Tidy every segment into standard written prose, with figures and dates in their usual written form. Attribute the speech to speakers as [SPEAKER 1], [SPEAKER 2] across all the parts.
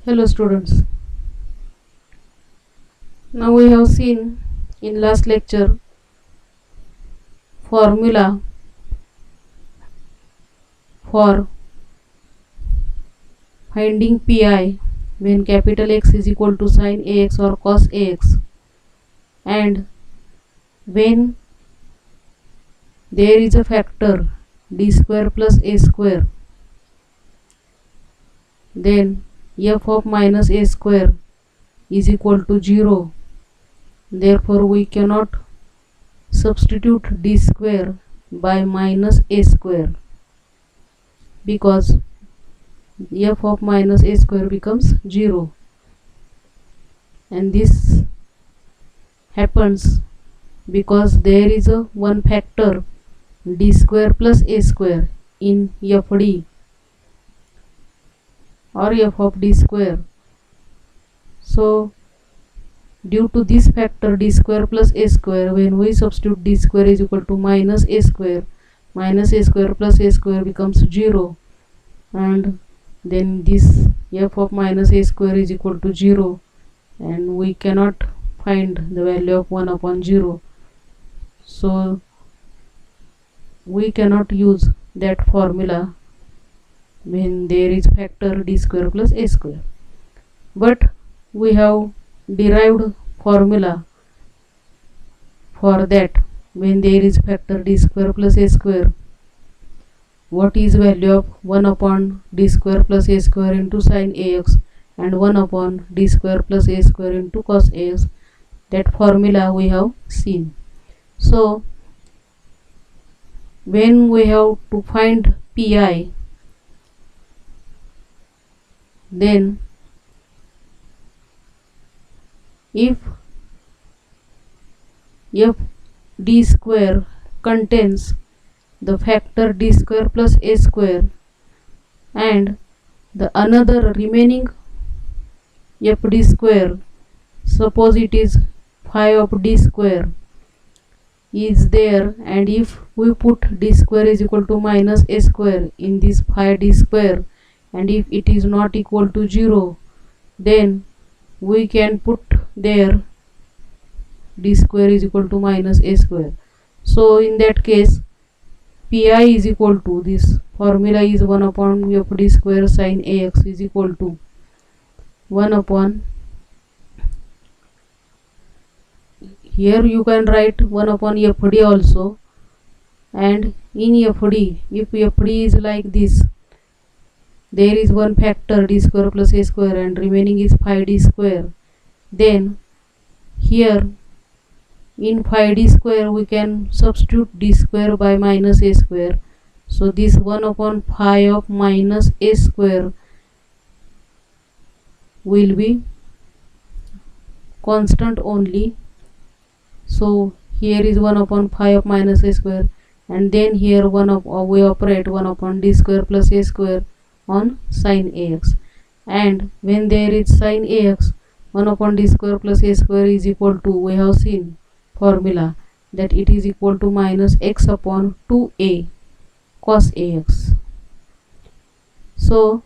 [SPEAKER 1] Hello students, now we have seen in last lecture formula for finding pi when capital X is equal to sin ax or cos ax, and when there is a factor d square plus a square, then f of minus a square is equal to 0. Therefore we cannot substitute d square by minus a square, because f of minus a square becomes 0, and this happens because there is a one factor d square plus a square in fd or f of d square. So due to this factor d square plus a square, when we substitute d square is equal to minus a square plus a square becomes 0, and then this f of minus a square is equal to 0, and we cannot find the value of 1 upon 0. So we cannot use that formula when there is factor d square plus a square. But we have derived formula for that when there is factor d square plus a square. What is value of 1 upon d square plus a square into sin ax and 1 upon d square plus a square into cos ax? That formula we have seen. So when we have to find pi, then if f d square contains the factor d square plus a square, and the another remaining f d square, suppose it is phi of d square, is there, and if we put d square is equal to minus a square in this phi d square, and if it is not equal to 0, then we can put there d square is equal to minus a square. So in that case pi is equal to, this formula is 1 upon f d square sin ax is equal to 1 upon, here you can write 1 upon fd also, and in fd, if fd is like this, there is one factor d square plus a square and remaining is phi d square, then here in phi d square we can substitute d square by minus a square. So this 1 upon phi of minus a square will be constant only. So here is 1 upon phi of minus a square, and then here we operate 1 upon d square plus a square on sin ax, and when there is sin ax, 1 upon d square plus a square is equal to, we have seen formula that it is equal to minus x upon 2a cos ax. So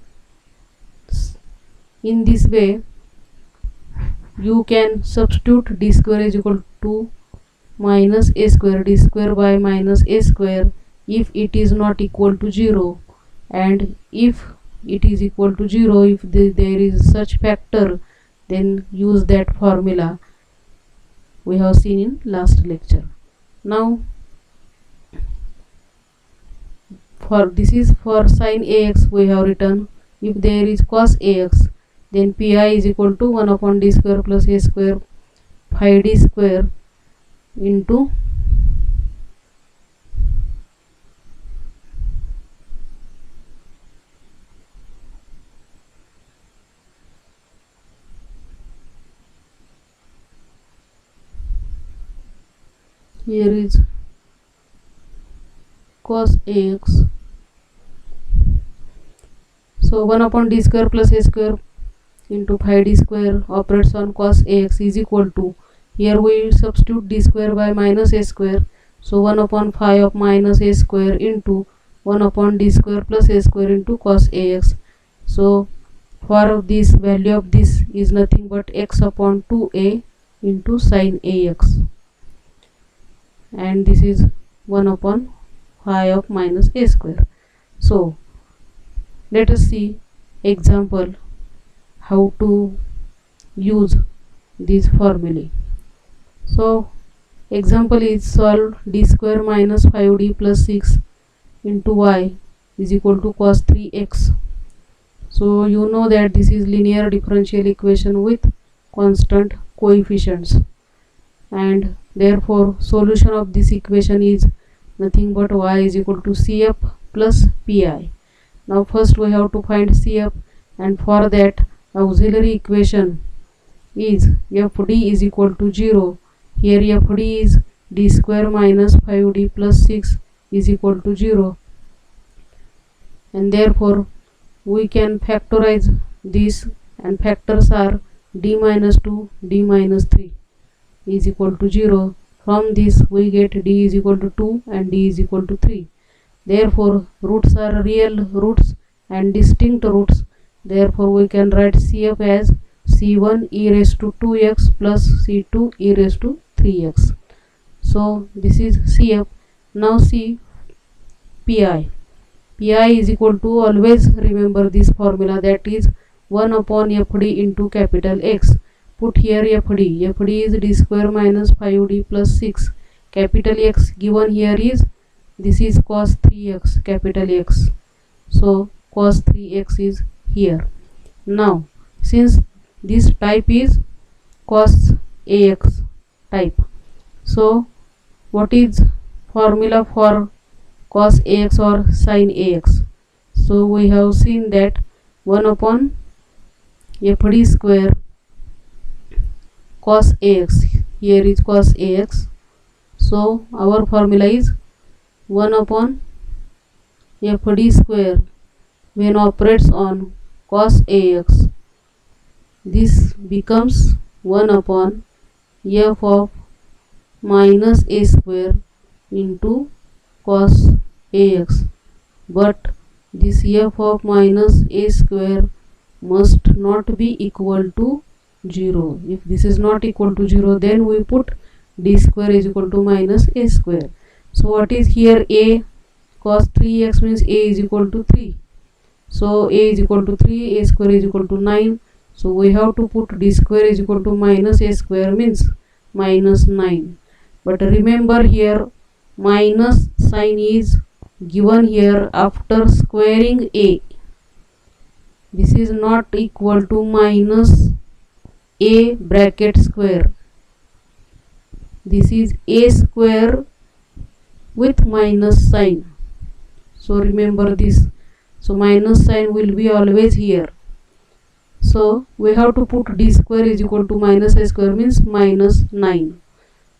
[SPEAKER 1] in this way you can substitute d square is equal to minus a square, d square by minus a square, if it is not equal to 0, and if it is equal to 0, if there is such factor, then use that formula we have seen in last lecture. Now for this is for sin ax, we have written if there is cos ax, then pi is equal to 1 upon d square plus a square phi d square into here is cos ax. So 1 upon d square plus a square into phi d square operates on cos ax is equal to, here we substitute d square by minus a square, so 1 upon phi of minus a square into 1 upon d square plus a square into cos ax. So For this, value of this is nothing but x upon 2a into sin ax, and this is 1 upon phi of minus a square. So let us see example how to use these formulae. So example is solve d square minus 5d plus 6 into y is equal to cos 3x. So you know that this is linear differential equation with constant coefficients, and therefore solution of this equation is nothing but y is equal to cf plus pi. Now first we have to find cf, and for that auxiliary equation is fd is equal to 0. Here fd is d square minus 5d plus 6 is equal to 0, and therefore we can factorize this, and factors are d minus 2, d minus 3 is equal to 0. From this we get d is equal to 2 and d is equal to 3. Therefore roots are real roots and distinct roots. Therefore we can write cf as c1 e raised to 2x plus c2 e raised to 3x. So this is cf. Now see pi. Pi is equal to, always remember this formula, that is 1 upon fd into capital X. Put here fd. fd is d square minus 5d plus 6. Capital X given here is, this is cos 3x, capital X. So cos 3x is here. Now since this type is cos ax type, so what is formula for cos ax or sin ax? So we have seen that 1 upon fd square cos ax, here is cos ax. So our formula is 1 upon fd square when operates on cos ax. This becomes 1 upon f of minus a square into cos ax, but this f of minus a square must not be equal to 0. If this is not equal to 0, then we put d square is equal to minus a square. So what is here a? Cos 3x means a is equal to 3. So a is equal to 3, a square is equal to 9. So we have to put d square is equal to minus a square means minus 9. But remember here minus sign is given here after squaring a. This is not equal to minus a bracket square. This is a square with minus sign. So remember this. So minus sign will be always here. So we have to put d square is equal to minus a square means minus 9.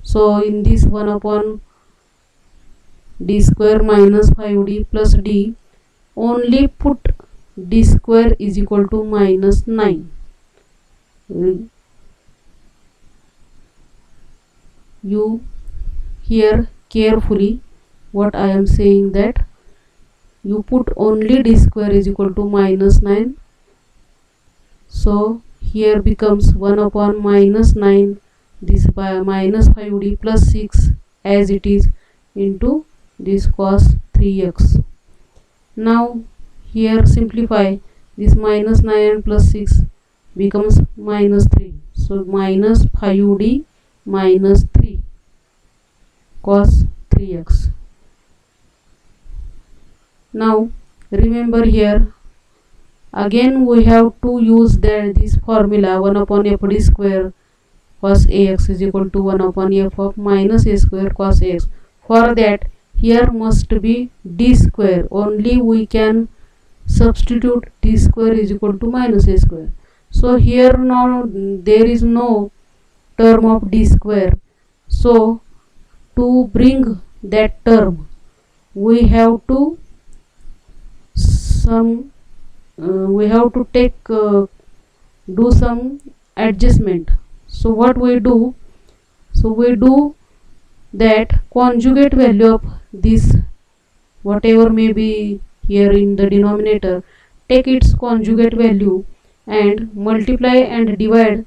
[SPEAKER 1] So in this 1 upon d square minus 5d plus d, only put d square is equal to minus 9. You hear carefully what I am saying, that you put only d square is equal to minus 9. So here becomes 1 upon minus 9, this by minus 5d plus 6 as it is, into this cos 3x. Now here simplify, this minus 9 plus 6 becomes minus 3. So minus 5d minus 3 cos 3x. Now remember here again we have to use this formula 1 upon fd square cos ax is equal to 1 upon f of minus a square cos ax. For that here must be d square, only we can substitute d square is equal to minus a square. So here now there is no term of d square. So to bring that term we have to do some adjustment. So what we do? So we do that conjugate value of this, whatever may be here in the denominator, take its conjugate value and multiply and divide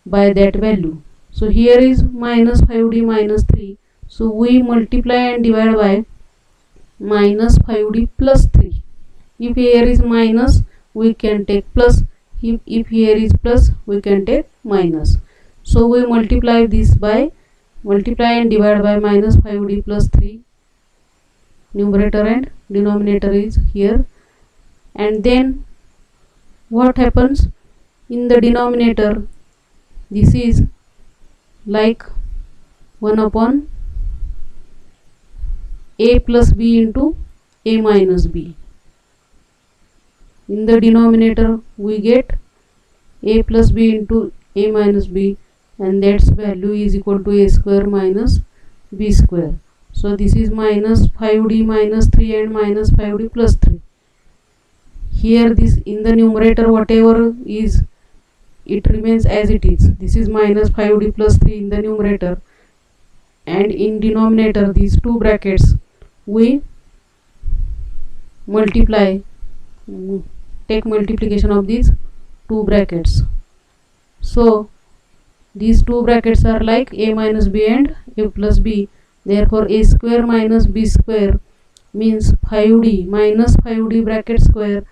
[SPEAKER 1] by that value. So here is minus 5d minus 3. So we multiply and divide by minus 5d plus 3. If here is minus, we can take plus. If here is plus, we can take minus. So we multiply and divide by minus 5d plus 3. Numerator and denominator is here. And then what happens in the denominator? This is like 1 upon a plus b into a minus b. In the denominator we get a plus b into a minus b, and that's value is equal to a square minus b square. So this is minus 5d minus 3 and minus 5d plus 3. Here this in the numerator whatever is, it remains as it is. This is minus 5d plus 3 in the numerator, and in denominator these two brackets we multiply, take multiplication of these two brackets. So these two brackets are like a minus b and a plus b. Therefore a square minus b square means 5d minus 5d bracket square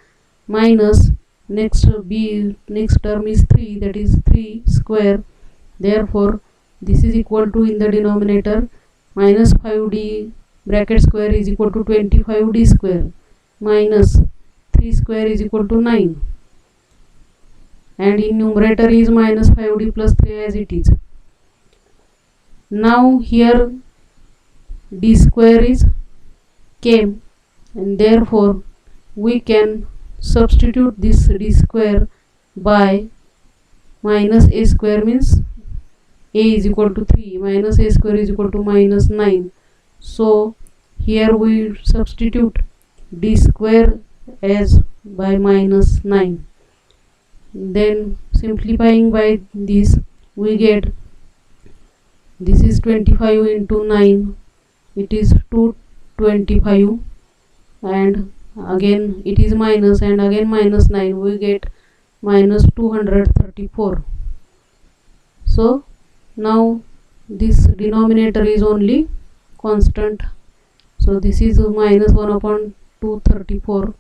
[SPEAKER 1] minus next term is 3, that is 3 square. Therefore this is equal to, in the denominator, minus 5d bracket square is equal to 25d square minus 3 square is equal to 9, and in numerator is minus 5d plus 3 as it is. Now here d square is came, and therefore we can substitute this d square by minus a square, means a is equal to 3 minus a square is equal to minus 9. So here we substitute d square as by minus 9. Then simplifying by this we get, this is 25 into 9, it is 225, and again it is minus and again minus 9, we get minus 234. So now this denominator is only constant. So this is minus 1 upon 234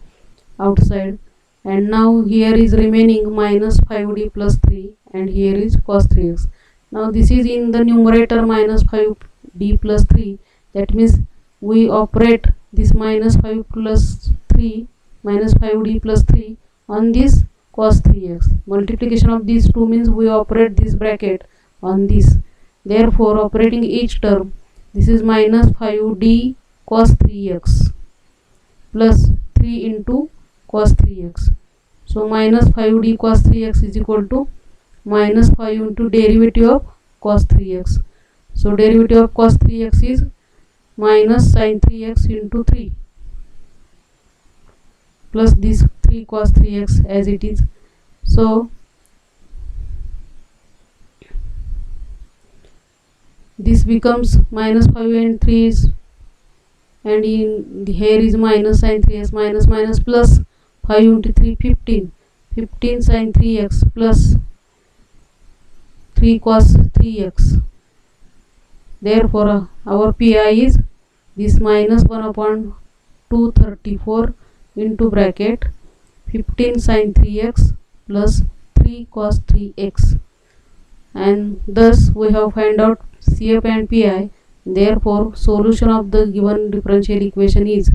[SPEAKER 1] outside, and now here is remaining minus 5d plus 3, and here is cos 3x. Now this is in the numerator minus 5d plus 3, that means we operate this minus 5 plus 3 minus 5d plus 3 on this cos 3x. Multiplication of these two means we operate this bracket on this. Therefore operating each term, this is minus 5d cos 3x plus 3 into cos 3x. So minus 5d cos 3x is equal to minus 5 into derivative of cos 3x. So derivative of cos 3x is minus sin 3x into 3 plus this 3 cos 3x as it is. So this becomes minus 5 and 3 is, and in the here is minus sin 3x minus minus plus 5 into 3 15 sin 3x plus 3 cos 3x. Therefore our pi is this minus 1 upon 234 into bracket 15 sin 3x plus 3 cos 3x, and thus we have found out CF and pi. Therefore solution of the given differential equation is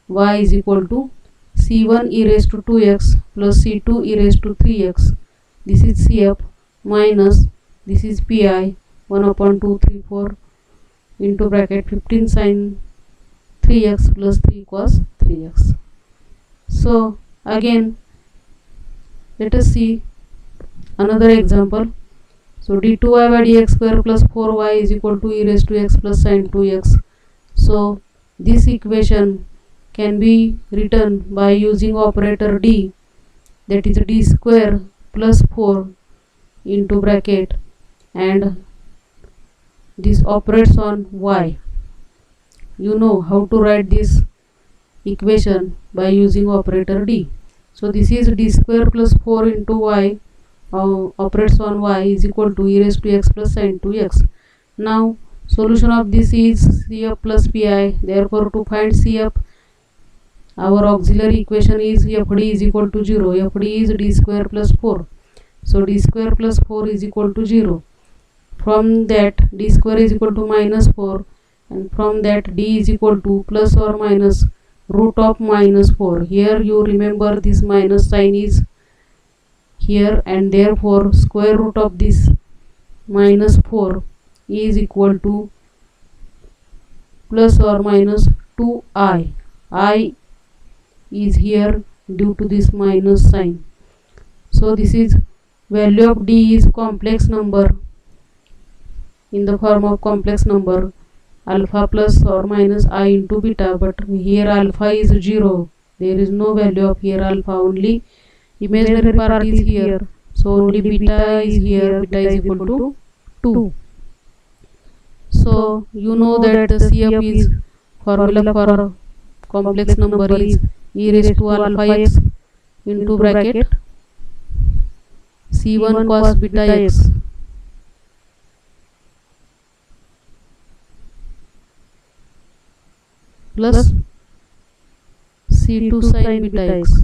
[SPEAKER 1] y is equal to c1 e raised to 2x plus c2 e raised to 3x. This is CF minus this is pi 1 upon 234 into bracket 15 sin 3x plus 3 cos 3x. So again let us see another example. So d2y by dx square plus 4y is equal to e raised to x plus sin 2x. So this equation can be written by using operator d, that is d square plus 4 into bracket, and this operates on y. You know how to write this equation by using operator d. So this is d square plus 4 into y operates on y is equal to e raised to x plus sin 2x. Now solution of this is CF plus PI. Therefore to find CF, our auxiliary equation is FD is equal to 0. FD is d square plus 4. So d square plus 4 is equal to 0. From that d square is equal to minus 4, and from that d is equal to plus or minus root of minus 4. Here you remember this minus sign is here, and therefore square root of this minus 4 is equal to plus or minus 2i. I is here due to this minus sign. So this is value of d is complex number in the form of complex number alpha plus or minus I into beta, but here alpha is 0. There is no value of here alpha, only imaginary part is here. So only beta is here, beta is equal to 2. So you know that the CF is formula for complex number is e raised to alpha x into bracket c1 cos beta x plus c2 sin beta x.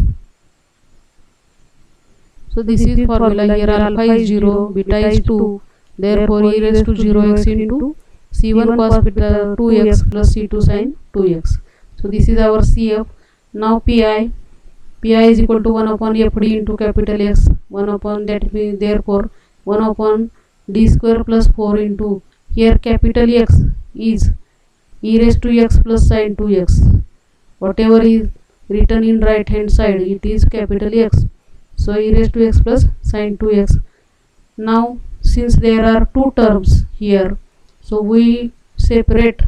[SPEAKER 1] So this is formula. Here alpha is 0, beta is 2, therefore e raised to 0x into c1 cos beta 2x plus c2 sin 2x. So this is our CF. Now PI is equal to 1 upon FD into capital X, 1 upon that means therefore 1 upon d square plus 4 into here capital X is e raised to x plus sin 2x. Whatever is written in right hand side, it is capital X. So e raised to x plus sin 2x. Now since there are two terms here, so we separate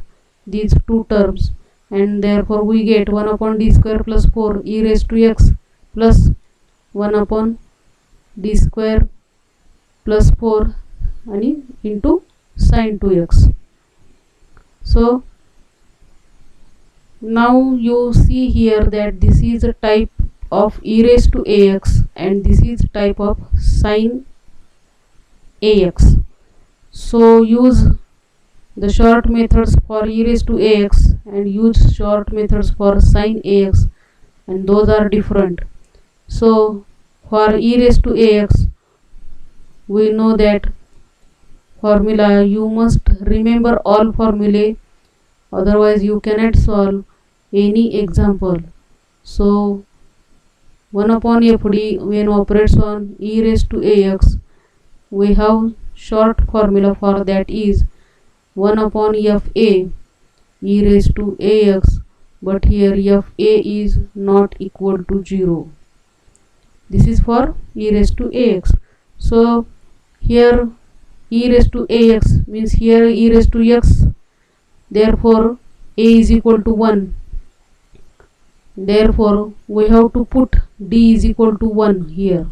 [SPEAKER 1] these two terms, and therefore we get 1 upon d square plus 4 e raised to x plus 1 upon d square plus 4 and into sin 2x. So now you see here that this is a type of e raised to ax and this is type of sin ax. So use the short methods for e raised to ax and use short methods for sin ax, and those are different. So for e raised to ax, we know that formula you must remember all formulae, otherwise you cannot solve any example. So 1 upon FD when operates on e raised to ax, we have short formula for that is 1 upon fa e raised to ax, but here fa is not equal to 0. This is for e raised to ax. So here e raised to ax means here e raised to x, therefore a is equal to 1. Therefore we have to put d is equal to 1 here.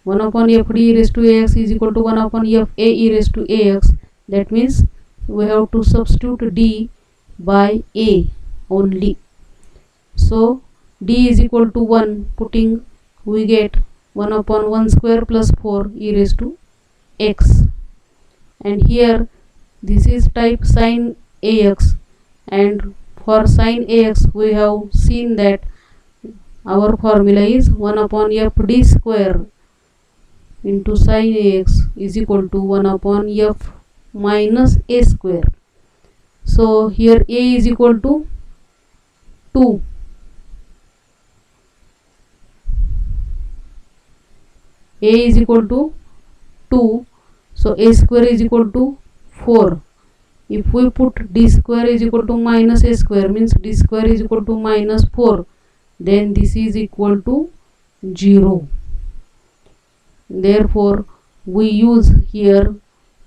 [SPEAKER 1] 1 upon fd e raised to ax is equal to 1 upon fa e raised to ax. That means we have to substitute d by a only. So d is equal to 1, putting we get 1 upon 1 square plus 4 e raised to x, and here this is type sin ax, and for sin ax we have seen that our formula is 1 upon fd square into sin ax is equal to 1 upon f minus a square. So here a is equal to 2. A is equal to 2, so a square is equal to 4. If we put d square is equal to minus a square, means d square is equal to minus 4, then this is equal to 0. Therefore we use here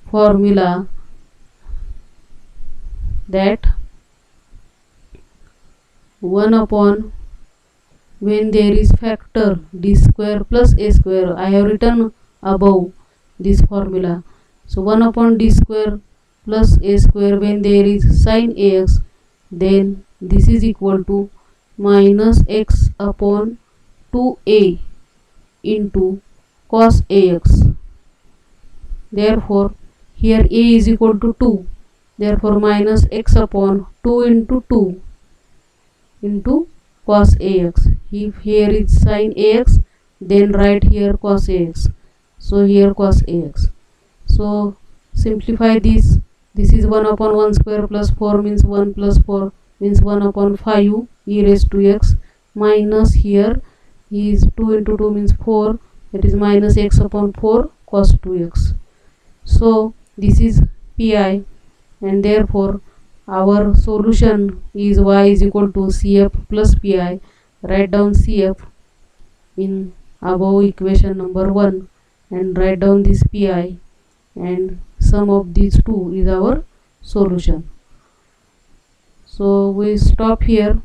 [SPEAKER 1] formula that 1 upon when there is factor d square plus a square, I have written above this formula. So 1 upon d square plus a square when there is sin ax, then this is equal to minus x upon 2a into cos ax. Therefore here a is equal to 2, therefore minus x upon 2 into 2 into cos ax. If here is sin ax, then write here cos ax. So here cos ax. So simplify this. This is 1 upon 1 square plus 4 means 1 plus 4 means 1 upon 5 e raised to x, minus here is 2 into 2 means 4, that is minus x upon 4 cos 2x. So this is pi, and therefore our solution is y is equal to cf plus pi. Write down cf in above equation number 1 and write down this pi, and sum of these two is our solution. So we stop here.